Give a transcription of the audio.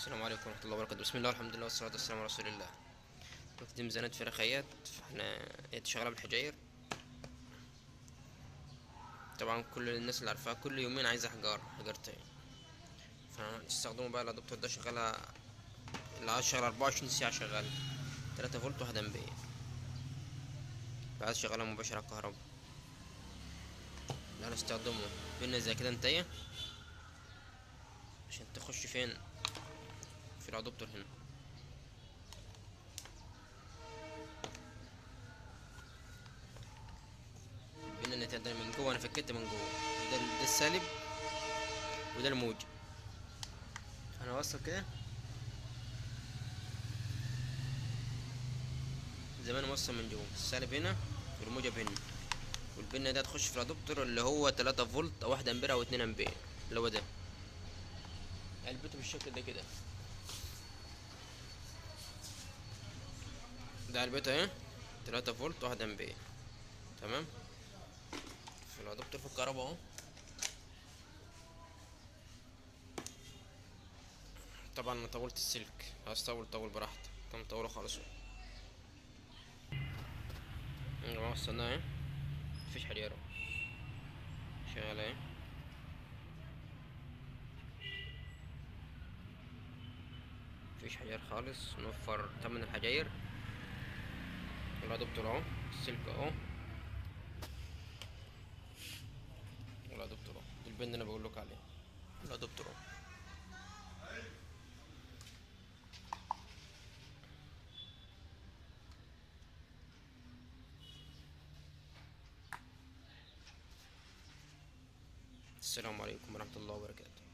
السلام عليكم ورحمة الله وبركاته. بسم الله والحمد لله والصلاة والسلام على رسول الله. دي ميزانية فراخيات، فاحنا هي شغالة بالحجاير. طبعا كل الناس اللي عارفاها كل يومين عايزة حجارتين، فنستخدمه بقى. الادابتور ده شغالة اللي عايز شغالة 24 ساعة، شغال 3 فولت واحدة امبير. عايز شغالة مباشرة على الكهرباء، لا نستخدمه بينا زي كده انتية عشان تخش فين في الادابتور هنا. بينا النتيجة ده من جوه، انا فكيت من جوه. ده السالب وده الموجب. انا اوصل كده زي ما انا موصل من جوه، السالب هنا والموجب هنا، والبنة ده تخش في الادابتور اللي هو 3 فولت او 1 امبير او 2 امبير، اللي هو ده علبته بالشكل ده كده. ده علبته اهي 3 فولت 1 امبير. تمام. في الادابتور في الكهرباء اهو. طبعا انا طولت السلك، عايز طول براحتك، كم طوله خالص. يا جماعه وصلنا اهي، مفيش حريره، شغاله اهي. مفيش حجاير خالص، نوفر تمن الحجاير. الادابتور اهو، السلك اهو، الادابتور اهو، دي البند اللي انا بقول لك عليه، الادابتور اهو. السلام عليكم ورحمه الله وبركاته.